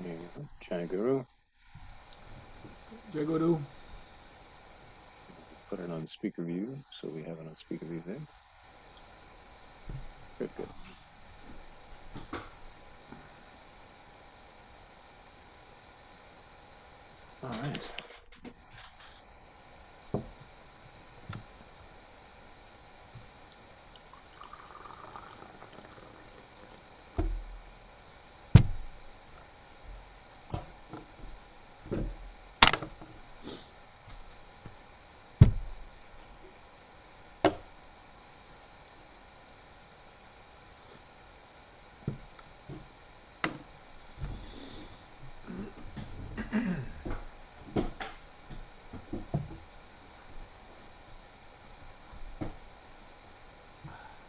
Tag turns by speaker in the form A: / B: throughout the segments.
A: There you go. Jai Guru.
B: Jai Guru.
A: Put it on speaker view, so we have it on speaker view there. Good, good. All right.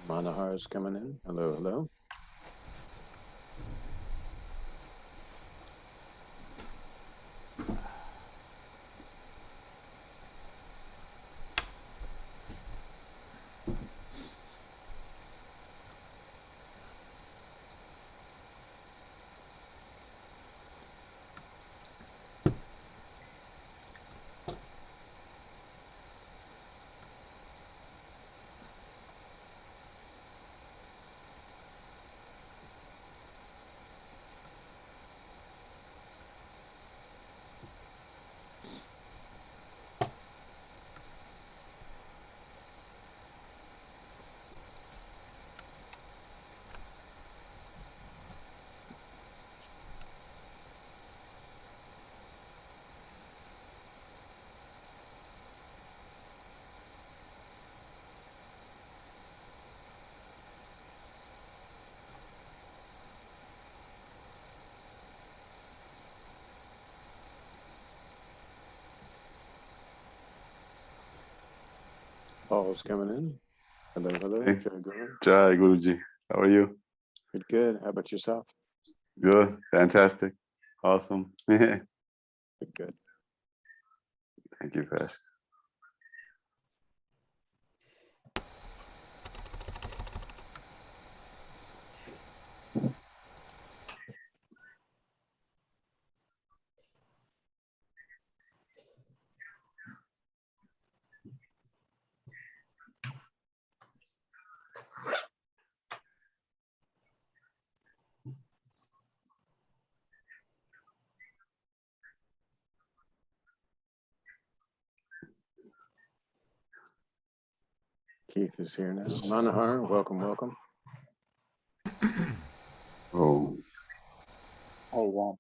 A: Manahar is coming in. Hello, hello. Paul's coming in. Hello, hello.
C: Hey.
A: Jai Guru.
C: Jai Guruji. How are you?
A: Good, good. How about yourself?
C: Good. Fantastic. Awesome. Thank
A: Good, good.
C: you for asking.
A: Keith is here now. Manahar, welcome, welcome.
C: Oh.
D: Hey, Ron.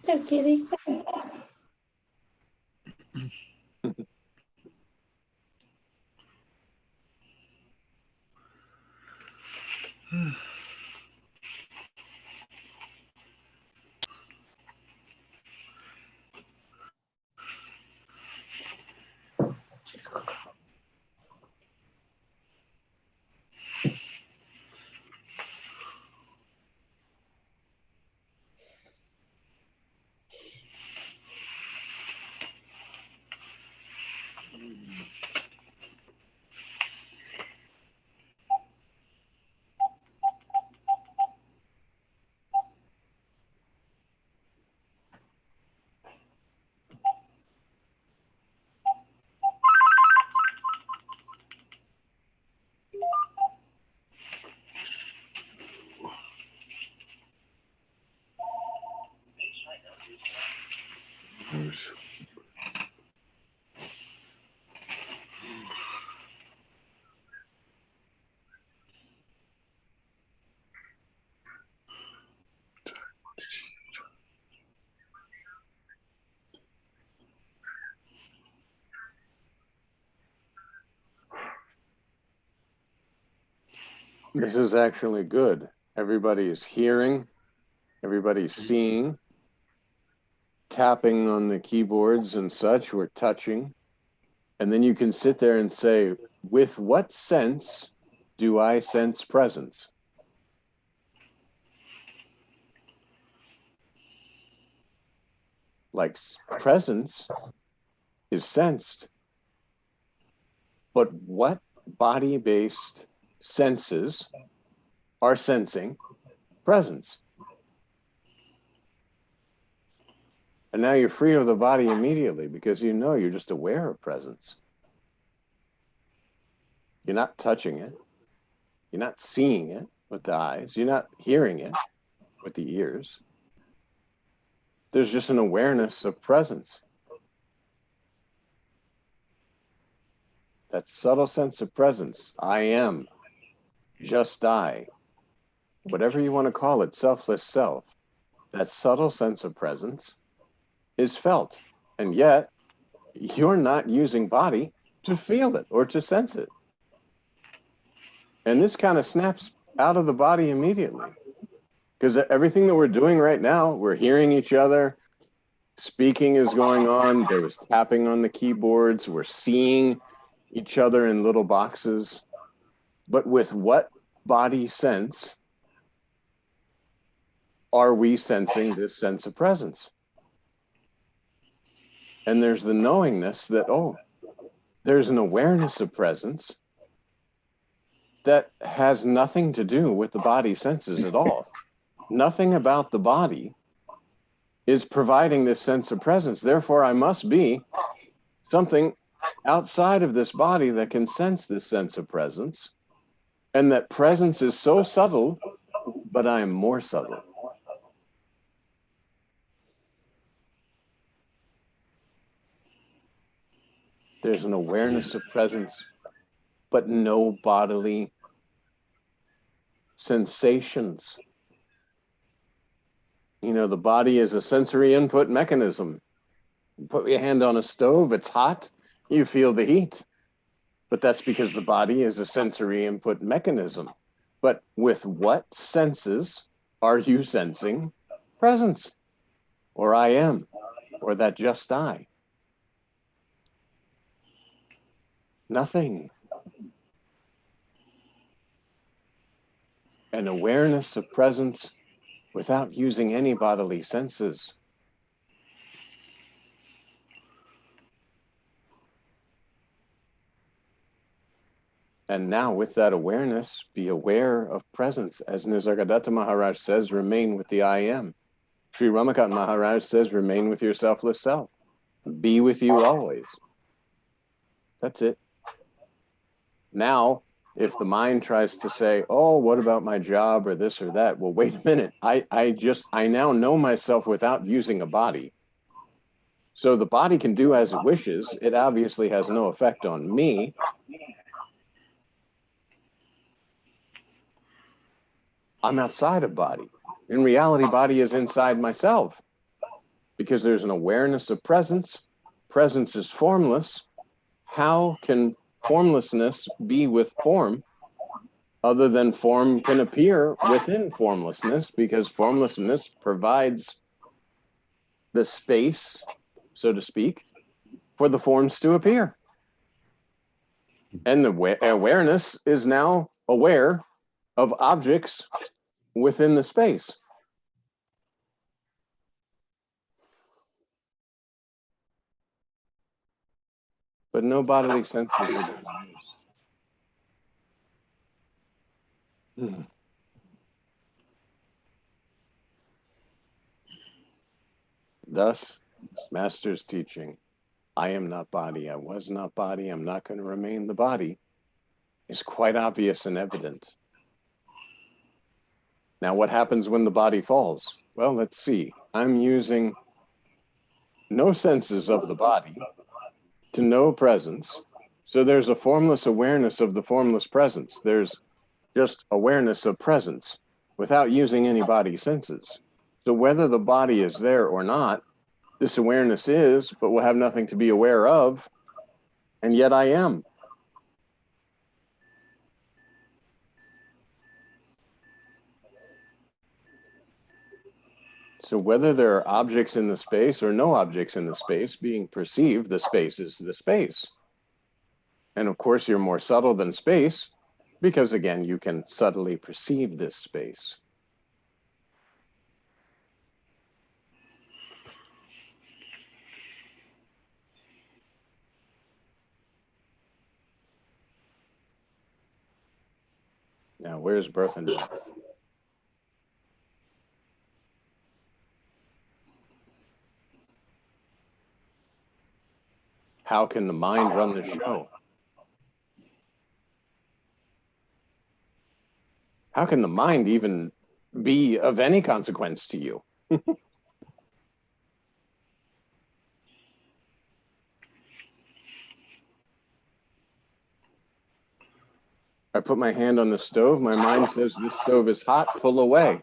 E: Hello, Kitty.
A: This is actually good. Everybody's hearing, everybody's seeing, tapping on the keyboards and such, we're touching. And then you can sit there and say, with what sense do I sense presence? Like presence is sensed, but what body-based senses are sensing presence? And now you're free of the body immediately because you know you're just aware of presence. You're not touching it. You're not seeing it with the eyes. You're not hearing it with the ears. There's just an awareness of presence. That subtle sense of presence. I am, just I. Whatever you want to call it, selfless self. That subtle sense of presence is felt. And yet, you're not using body to feel it or to sense it. And this kind of snaps out of the body immediately. Because everything that we're doing right now, we're hearing each other, speaking is going on, there was tapping on the keyboards, we're seeing each other in little boxes. But with what body sense are we sensing this sense of presence? And there's the knowingness that, oh, there's an awareness of presence that has nothing to do with the body senses at all. Nothing about the body is providing this sense of presence. Therefore, I must be something outside of this body that can sense this sense of presence. And that presence is so subtle, but I am more subtle. There's an awareness of presence, but no bodily sensations. You know, the body is a sensory input mechanism. You put your hand on a stove, it's hot, you feel the heat. But that's because the body is a sensory input mechanism. But with what senses are you sensing presence? Or I am, or that just I? Nothing. An awareness of presence without using any bodily senses. And now with that awareness, be aware of presence. As Nisargadatta Maharaj says, remain with the I am. Sri Ramakant Maharaj says, remain with your selfless self. Be with you always. That's it. Now, if the mind tries to say, oh, what about my job or this or that? Well, wait a minute. I now know myself without using a body. So the body can do as it wishes. It obviously has no effect on me. I'm outside of body. In reality, body is inside myself because there's an awareness of presence. Presence is formless. How can formlessness be with form other than form can appear within formlessness, because formlessness provides the space, so to speak, for the forms to appear. And the awareness is now aware of objects within the space. But no bodily senses are being used. Thus, Master's teaching, I am not body, I was not body, I'm not going to remain the body, is quite obvious and evident. Now, what happens when the body falls? Well, let's see. I'm using no senses of the body to know presence. So there's a formless awareness of the formless presence. There's just awareness of presence without using any body senses. So whether the body is there or not, this awareness is, but will have nothing to be aware of, and yet I am. So whether there are objects in the space or no objects in the space being perceived, the space is the space. And of course, you're more subtle than space because, again, you can subtly perceive this space. Now, where's birth and death? How can the mind run the show? How can the mind even be of any consequence to you? I put my hand on the stove, my mind says, this stove is hot, pull away.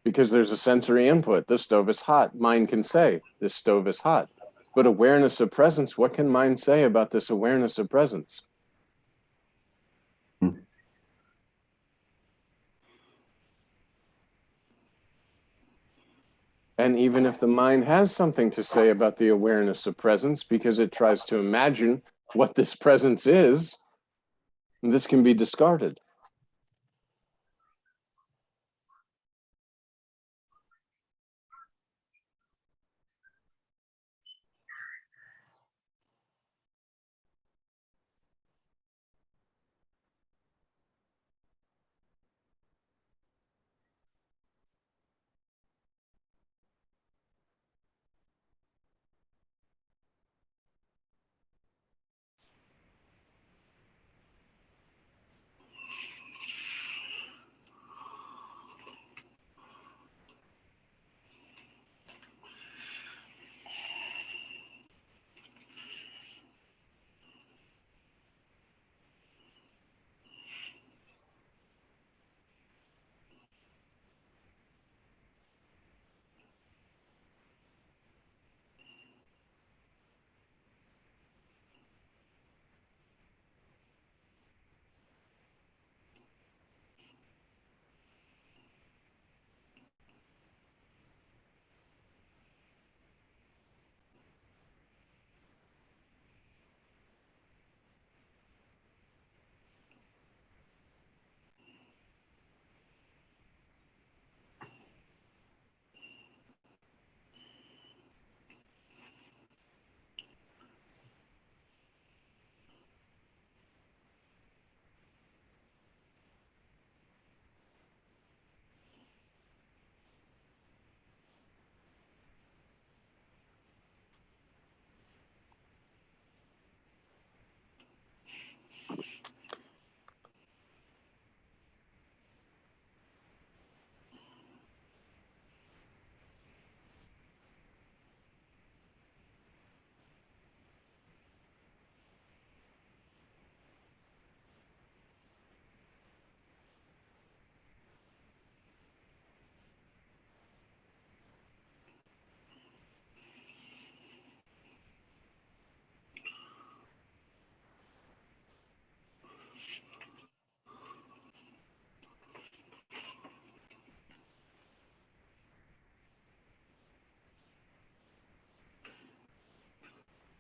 A: Because there's a sensory input, this stove is hot. Mind can say, this stove is hot. But awareness of presence, what can mind say about this awareness of presence? And even if the mind has something to say about the awareness of presence, because it tries to imagine what this presence is, this can be discarded.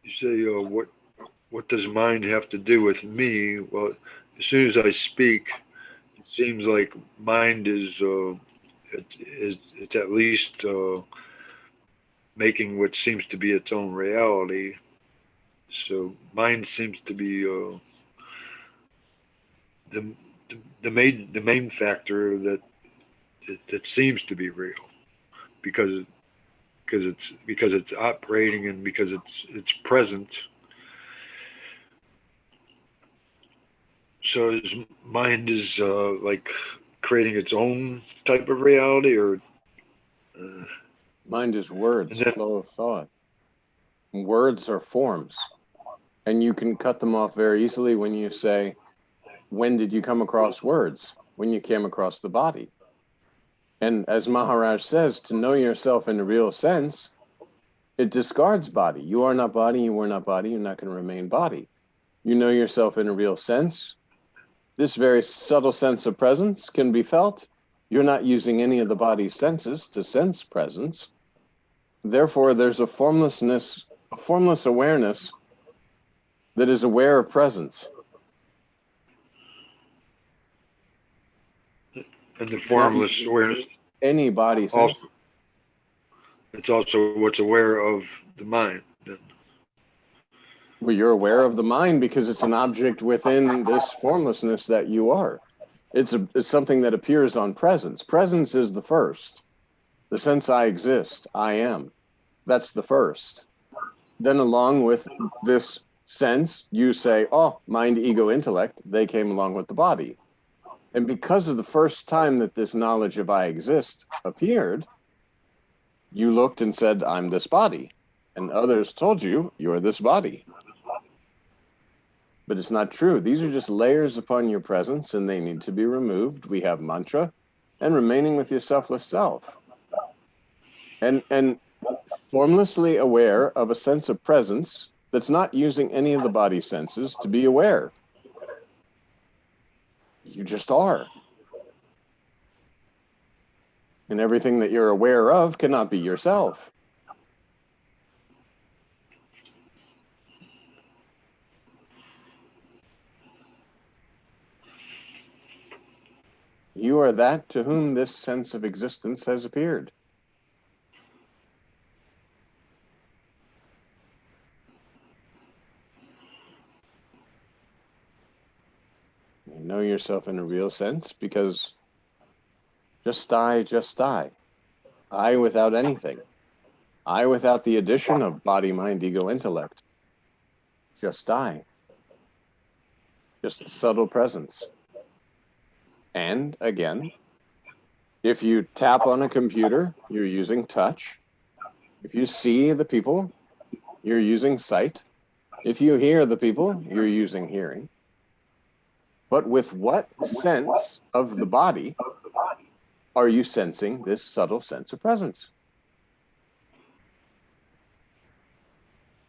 E: You say, what does mind have to do with me? Well, as soon as I speak, it seems like mind it's at least making what seems to be its own reality. So mind seems to be the, the main factor that seems to be real because it's operating and because it's present. So his mind is like creating its own type of reality, or
A: Mind is words,
E: and then,
A: flow of thought. Words are forms. And you can cut them off very easily when you say, when did you come across words? When you came across the body. And as Maharaj says, to know yourself in a real sense, it discards body. You are not body, you were not body, you're not going to remain body. You know yourself in a real sense. This very subtle sense of presence can be felt, You're not using any of the body's senses to sense presence. Therefore, there's a formless awareness that is aware of presence.
E: And the formless awareness,
A: Any body sense.
E: it's also what's aware of the mind.
A: Well, you're aware of the mind because it's an object within this formlessness that you are. It's something that appears on presence. Presence is the first. The sense I exist, I am. That's the first. Then along with this sense, you say, oh, mind, ego, intellect, they came along with the body. And because of the first time that this knowledge of I exist appeared, you looked and said, I'm this body. And others told you, you're this body. But it's not true. These are just layers upon your presence, and they need to be removed. We have mantra and remaining with your selfless self. And formlessly aware of a sense of presence that's not using any of the body senses to be aware. You just are. And everything that you're aware of cannot be yourself. You are that to whom this sense of existence has appeared. You know yourself in a real sense because just die, just die. I without anything. I without the addition of body, mind, ego, intellect. Just die. Just subtle presence. And again, if you tap on a computer, you're using touch. If you see the people, you're using sight. If you hear the people, you're using hearing. But with what sense of the body are you sensing this subtle sense of presence?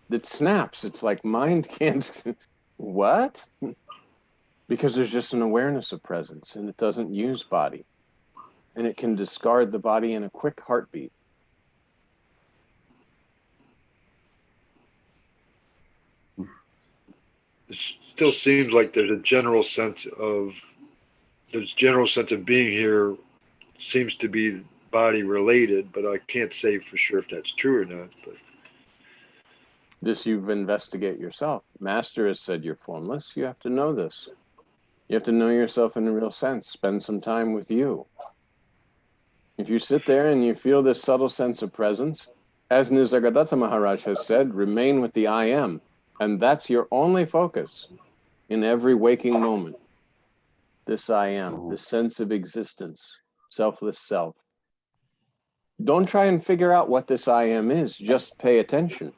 A: That snaps. It's like mind can't. What? Because there's just an awareness of presence, and it doesn't use body. And it can discard the body in a quick heartbeat.
E: It still seems like there's a general sense of being here seems to be body related, but I can't say for sure if that's true or not. But
A: this you've investigate yourself. Master has said you're formless. You have to know this. You have to know yourself in a real sense. Spend some time with you. If you sit there and you feel this subtle sense of presence, as Nisargadatta Maharaj has said, remain with the I am. And that's your only focus in every waking moment. This I am, this sense of existence, selfless self. Don't try and figure out what this I am is. Just pay attention.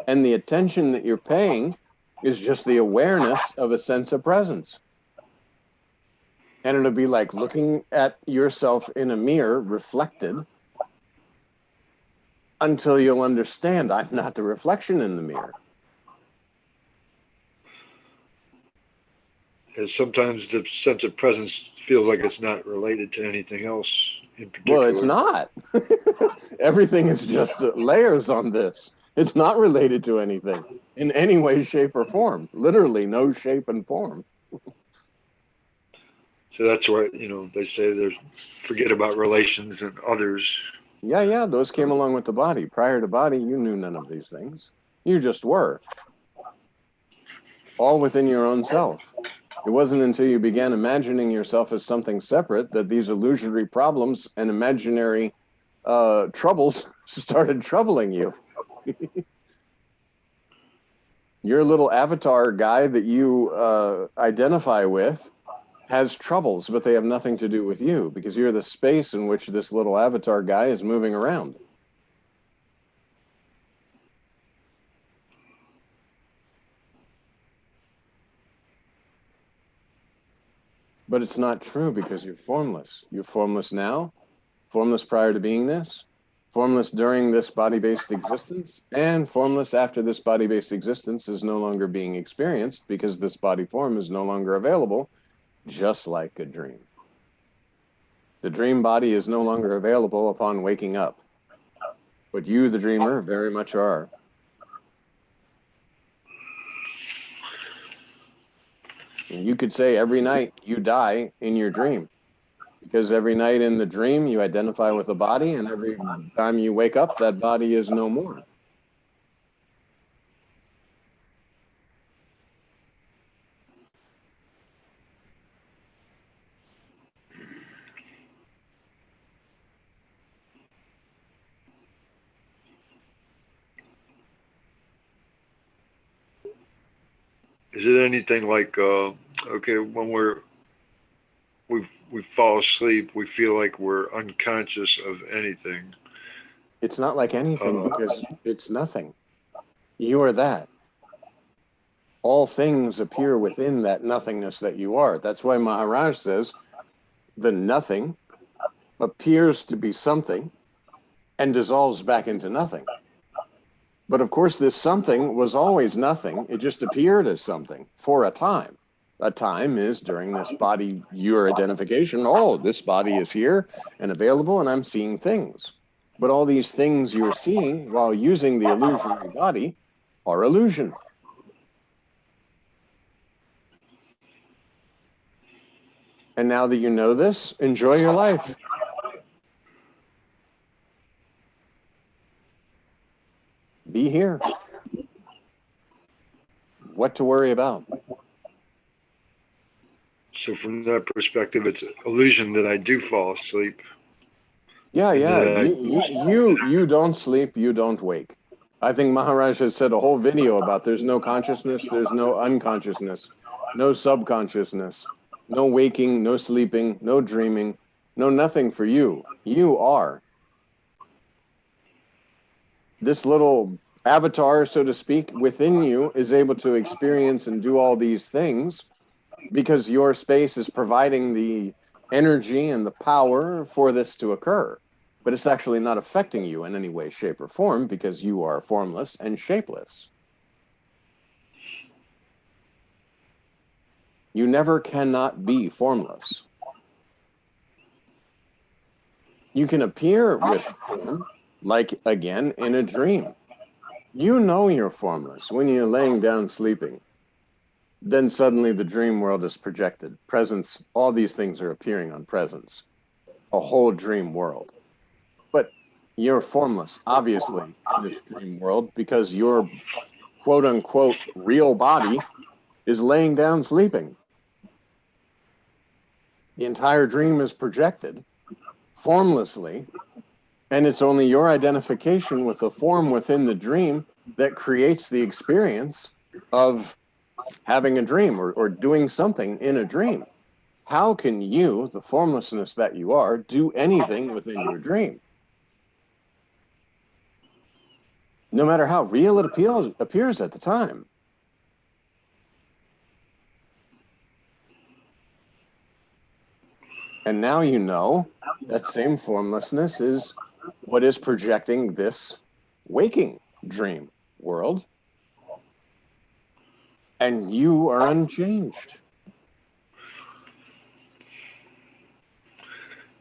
A: And the attention that you're paying is just the awareness of a sense of presence. And it'll be like looking at yourself in a mirror reflected until you'll understand I'm not the reflection in the mirror.
E: and sometimes the sense of presence feels like it's not related to anything else in particular.
A: Well, it's not. Everything is just layers on this. It's not related to anything in any way, shape, or form. Literally no shape and form.
E: So that's why, they say there's forget about relations and others.
A: Yeah, those came along with the body. Prior to body, you knew none of these things. You just were. All within your own self. It wasn't until you began imagining yourself as something separate that these illusory problems and imaginary troubles started troubling you. Your little avatar guy that you identify with has troubles, but they have nothing to do with you because you're the space in which this little avatar guy is moving around. But it's not true because you're formless. You're formless now, formless prior to being this, formless during this body-based existence, and formless after this body-based existence is no longer being experienced because this body form is no longer available, just like a dream. The dream body is no longer available upon waking up. But you, the dreamer, very much are. And you could say every night you die in your dream. Because every night in the dream you identify with a body, and every time you wake up, that body is no more.
E: Is it anything like okay, when we fall asleep, we feel like we're unconscious of anything?
A: It's not like anything because it's nothing. You are that. All things appear within that nothingness that you are. That's why Maharaj says the nothing appears to be something and dissolves back into nothing. But of course, this something was always nothing. It just appeared as something for a time. A time is during this body, your identification. Oh, this body is here and available, and I'm seeing things. But all these things you're seeing while using the illusory body are illusion. And now that you know this, enjoy your life. Be here. What to worry about?
E: So from that perspective, it's illusion that I do fall asleep.
A: Yeah.
E: And
A: You don't sleep, you don't wake. I think Maharaj has said a whole video about there's no consciousness, there's no unconsciousness, no subconsciousness, no waking, no sleeping, no dreaming, no nothing for you. You are. This little avatar, so to speak, within you is able to experience and do all these things because your space is providing the energy and the power for this to occur. But it's actually not affecting you in any way, shape, or form because you are formless and shapeless. You never cannot be formless. You can appear with form, like, again, in a dream. You know you're formless when you're laying down sleeping. Then suddenly the dream world is projected. Presence, all these things are appearing on presence. A whole dream world. But you're formless, obviously, in this dream world because your quote unquote real body is laying down sleeping. The entire dream is projected formlessly, and it's only your identification with the form within the dream that creates the experience of having a dream or doing something in a dream. How can you, the formlessness that you are, do anything within your dream? No matter how real it appears at the time. And now you know that same formlessness is what is projecting this waking dream world. And you are unchanged.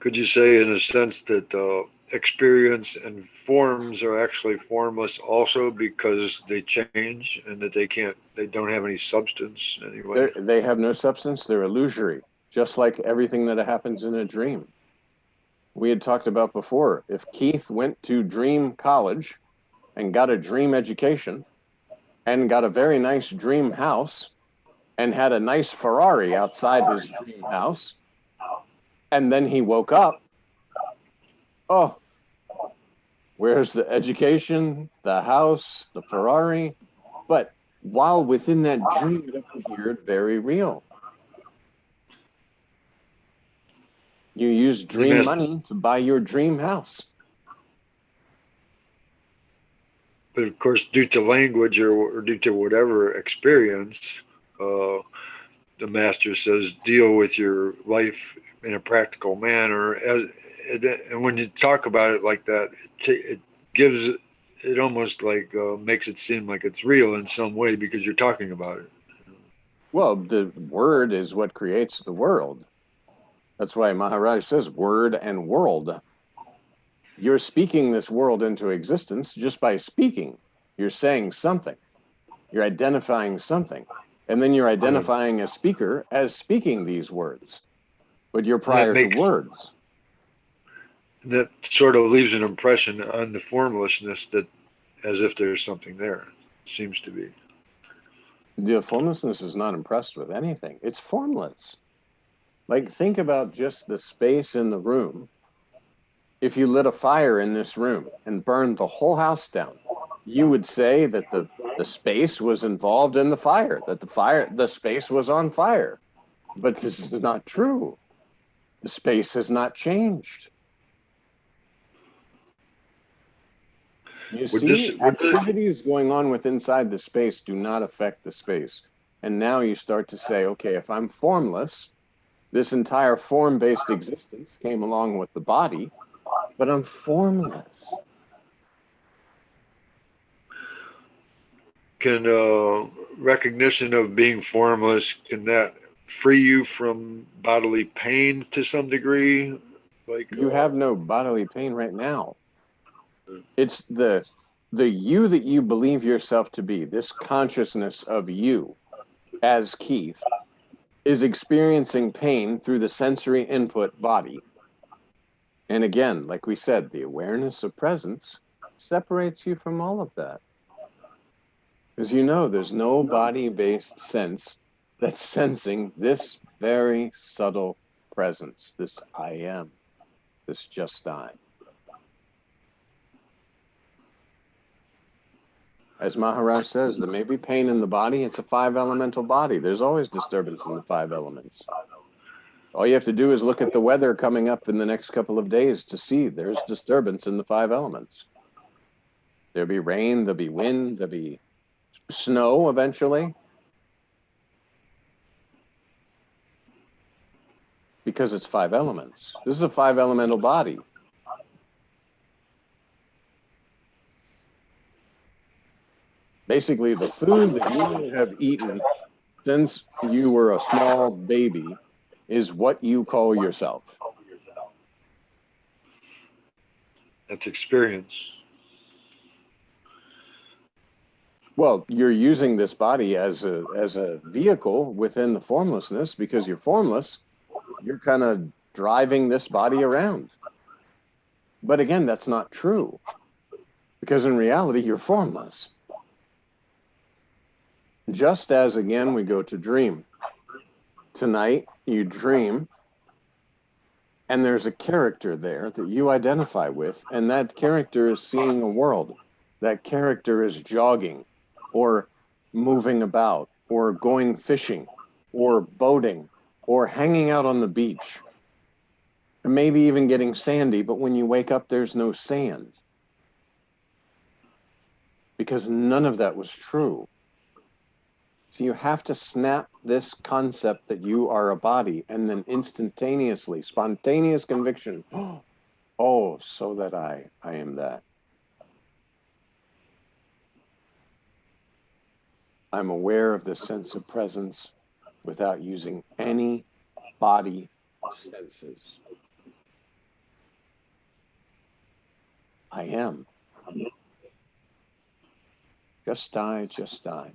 E: could you say, in a sense, that experience and forms are actually formless also because they change and that they don't have any substance anyway?
A: They have no substance. They're illusory, just like everything that happens in a dream. We had talked about before, if Keith went to dream college and got a dream education and got a very nice dream house and had a nice Ferrari outside his dream house, and then he woke up, oh, where's the education, the house, the Ferrari? But while within that dream, it appeared very real. You use dream money to buy your dream house.
E: But of course, due to language or due to whatever experience, the master says, deal with your life in a practical manner. And when you talk about it like that, it gives it almost like makes it seem like it's real in some way because you're talking about it.
A: Well, the word is what creates the world. That's why Maharaj says word and world. You're speaking this world into existence just by speaking. You're saying something. You're identifying something. And then you're identifying a speaker as speaking these words. But you're prior to words.
E: That sort of leaves an impression on the formlessness that as if there's something there. Seems to be.
A: The formlessness is not impressed with anything. It's formless. Like, think about just the space in the room. If you lit a fire in this room and burned the whole house down, you would say that the space was involved in the fire, that the space was on fire. But this is not true. The space has not changed. You see, activities going on within inside the space do not affect the space. And now you start to say, okay, if I'm formless, this entire form-based existence came along with the body, but I'm formless.
E: Can recognition of being formless, can that free you from bodily pain to some degree? Like
A: you have no bodily pain right now. It's the you that you believe yourself to be, this consciousness of you as Keith, is experiencing pain through the sensory input body. And again, like we said, the awareness of presence separates you from all of that. Because you know there's no body-based sense that's sensing this very subtle presence, this I am, this just I. As Maharaj says, there may be pain in the body. It's a 5-elemental body. There's always disturbance in the 5 elements. All you have to do is look at the weather coming up in the next couple of days to see there's disturbance in the 5 elements. There'll be rain, there'll be wind, there'll be snow eventually. Because it's 5 elements. This is a 5-elemental body. Basically, the food that you have eaten since you were a small baby is what you call yourself.
E: That's experience.
A: Well, you're using this body as a vehicle within the formlessness because you're formless. You're kind of driving this body around. But again, that's not true. Because in reality, you're formless. Just as, again, we go to dream. Tonight, you dream, and there's a character there that you identify with, and that character is seeing a world. That character is jogging, or moving about, or going fishing, or boating, or hanging out on the beach, and maybe even getting sandy, but when you wake up, there's no sand. Because none of that was true. So you have to snap this concept that you are a body and then instantaneously, spontaneous conviction, oh, so that I am that. I'm aware of the sense of presence without using any body senses. I am. Just I, just I.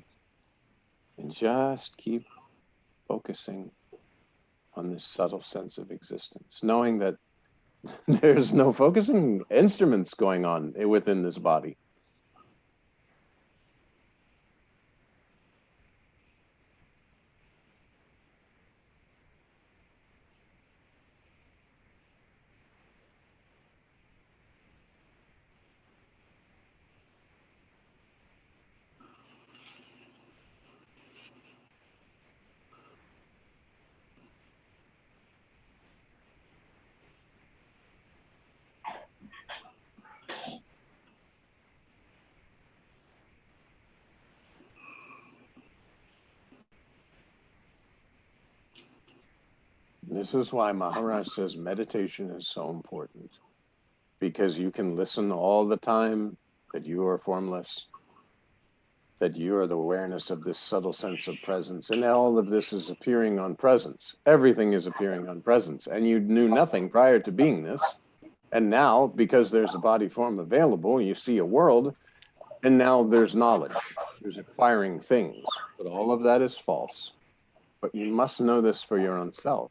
A: And just keep focusing on this subtle sense of existence, knowing that there's no focusing instruments going on within this body. This is why Maharaj says meditation is so important, because you can listen all the time that you are formless. that you are the awareness of this subtle sense of presence. And all of this is appearing on presence. Everything is appearing on presence. And you knew nothing prior to beingness. And now, because there's a body form available, you see a world, and now there's knowledge. There's acquiring things. But all of that is false. But you must know this for your own self.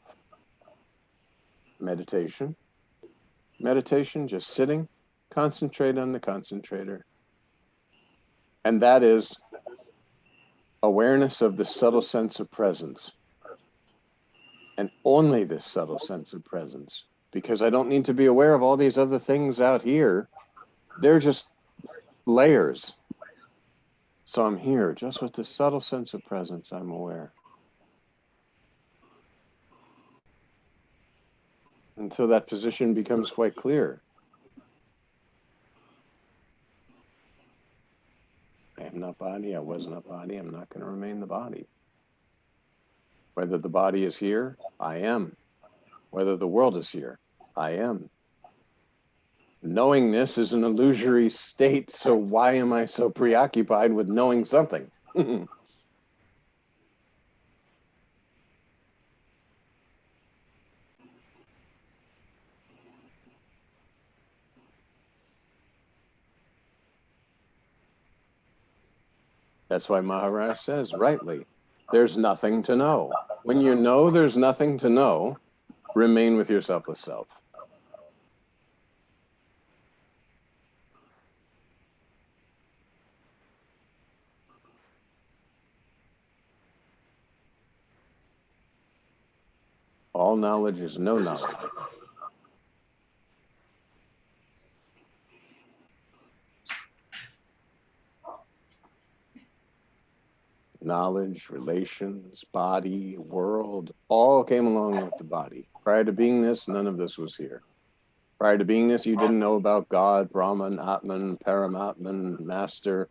A: Meditation. Meditation, just sitting, concentrate on the concentrator. And that is awareness of the subtle sense of presence. And only this subtle sense of presence. Because I don't need to be aware of all these other things out here. They're just layers. So I'm here just with the subtle sense of presence. I'm aware. Until that position becomes quite clear. I am not body. I was not body. I'm not going to remain the body. Whether the body is here, I am. Whether the world is here, I am. Knowing this is an illusory state, so why am I so preoccupied with knowing something? That's why Maharaj says, rightly, there's nothing to know. When you know there's nothing to know, remain with your selfless self. All knowledge is no knowledge. Knowledge, relations, body, world, all came along with the body. Prior to beingness, none of this was here. Prior to beingness, you didn't know about God, Brahman, Atman, Paramatman, Master.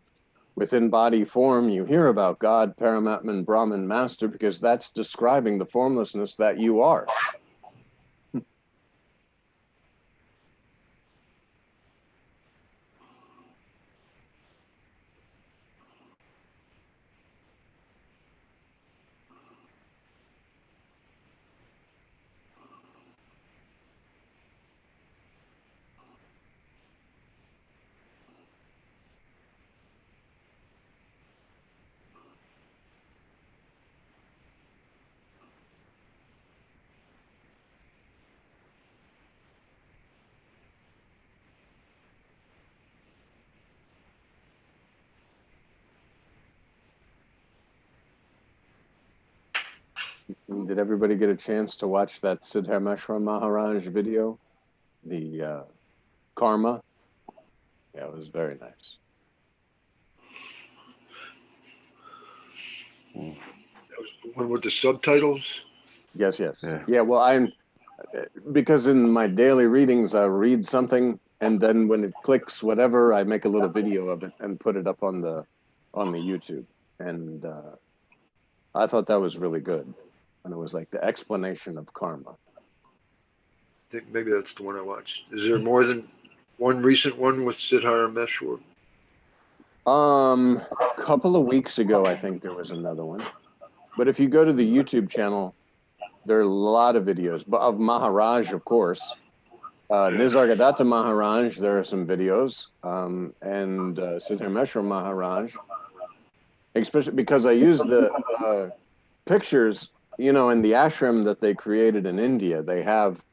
A: Within body form, you hear about God, Paramatman, Brahman, Master, because that's describing the formlessness that you are. Did everybody get a chance to watch that Siddharmeshwar Maharaj video? The Karma? Yeah, it was very nice.
E: That was the one with the subtitles.
A: Yes, yes.
C: Yeah.
A: Yeah, well, because in my daily readings, I read something, and then when it clicks, whatever, I make a little video of it and put it up on the YouTube. And I thought that was really good. And it was like the explanation of karma.
E: I think maybe that's the one I watched. Is there more than one recent one with Siddhar Meshwar?
A: A couple of weeks ago, I think there was another one. But if you go to the YouTube channel, there are a lot of videos of Maharaj, of course. Nisargadatta Maharaj, there are some videos, and Siddharmeshwar Maharaj, especially because I use the pictures, in the ashram that they created in India. They have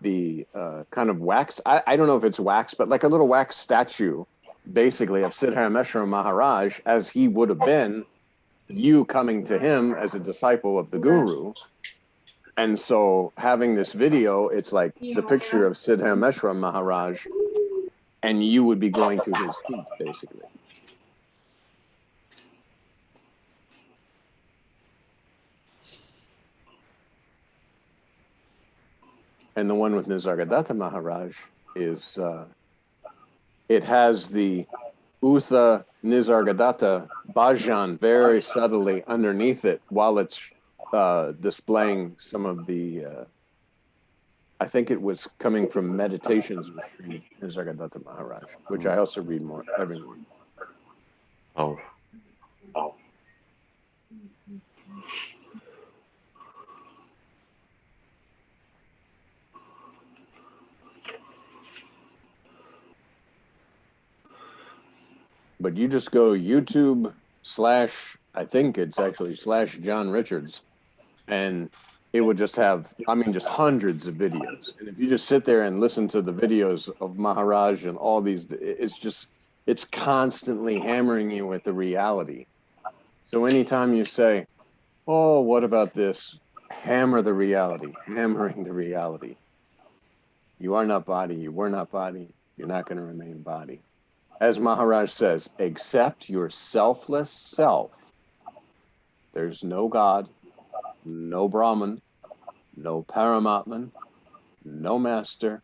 A: the kind of wax, I don't know if it's wax, but like a little wax statue, basically, of Siddharmeshwar Maharaj, as he would have been, you coming to him as a disciple of the Guru. And so having this video, it's like the picture of Siddharmeshwar Maharaj, and you would be going to his feet, basically. And the one with Nisargadatta Maharaj is, it has the Utha Nisargadatta bhajan very subtly underneath it while it's displaying some of the, I think it was coming from meditations with Sri Nisargadatta Maharaj, which I also read more every morning.
C: Oh,
A: But you just go YouTube / I think it's actually / John Richards, and it would just have, I mean, just hundreds of videos. And if you just sit there and listen to the videos of Maharaj and all these, it's constantly hammering you with the reality. So anytime you say, oh, what about this? Hammer the reality, hammering the reality. You are not body, you were not body, you're not going to remain body. As Maharaj says, accept your selfless self. There's no God, no Brahman, no Paramatman, no master,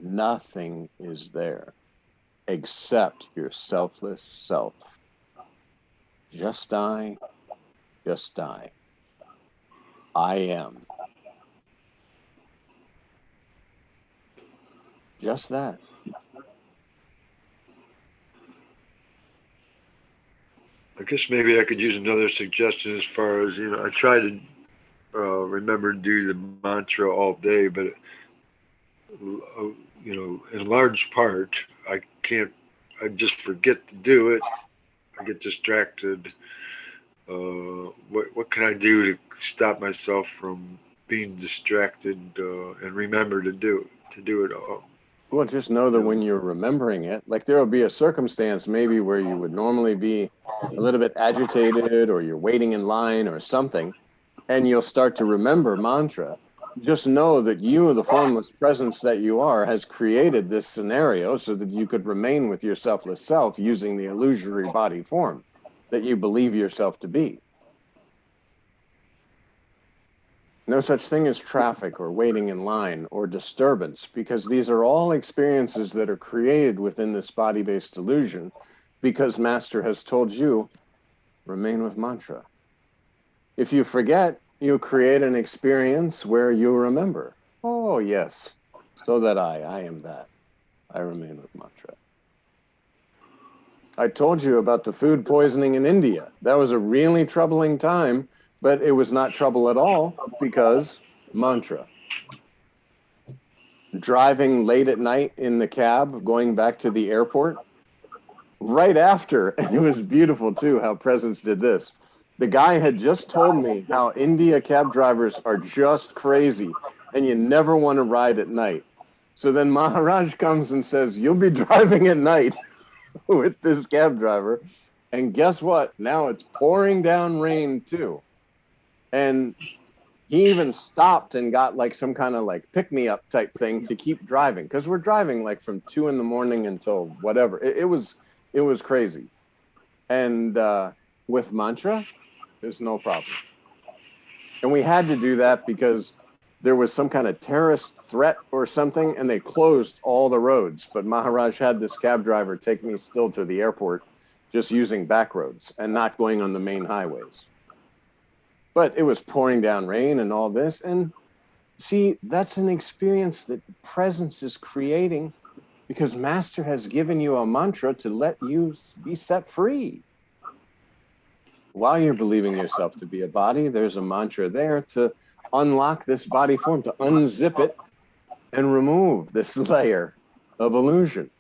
A: nothing is there except your selfless self. Just die, just die. I am. Just that.
E: I guess maybe I could use another suggestion as far as, I try to remember to do the mantra all day, but, in large part, I just forget to do it. I get distracted. What can I do to stop myself from being distracted and remember to do it all?
A: Well, just know that when you're remembering it, like there will be a circumstance maybe where you would normally be a little bit agitated or you're waiting in line or something, and you'll start to remember mantra. Just know that you, the formless presence that you are, has created this scenario so that you could remain with your selfless self using the illusory body form that you believe yourself to be. No such thing as traffic or waiting in line or disturbance, because these are all experiences that are created within this body-based illusion because Master has told you, remain with mantra. If you forget, you create an experience where you remember, oh yes, so that I am that. I remain with mantra. I told you about the food poisoning in India. That was a really troubling time, but it was not trouble at all because mantra. Driving late at night in the cab, going back to the airport, right after, and it was beautiful too how Presence did this. The guy had just told me how India cab drivers are just crazy and you never want to ride at night. So then Maharaj comes and says, you'll be driving at night with this cab driver. And guess what? Now it's pouring down rain too. And he even stopped and got like some kind of like pick-me-up type thing to keep driving, because we're driving like from 2 a.m. until whatever. It was crazy. And with mantra, there's no problem. And we had to do that because there was some kind of terrorist threat or something, and they closed all the roads. But Maharaj had this cab driver take me still to the airport, just using back roads and not going on the main highways. But it was pouring down rain and all this. And see, that's an experience that presence is creating because Master has given you a mantra to let you be set free. While you're believing yourself to be a body, there's a mantra there to unlock this body form, to unzip it and remove this layer of illusion.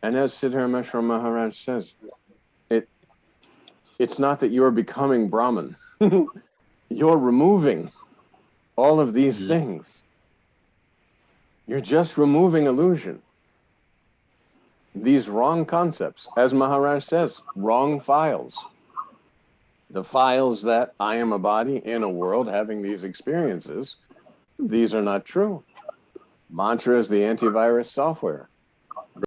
A: And as Siddharameshwar Maharaj says, it's not that you're becoming Brahman. You're removing all of these things. You're just removing illusion. These wrong concepts, as Maharaj says, wrong files. The files that I am a body in a world having these experiences, these are not true. Mantra is the antivirus software.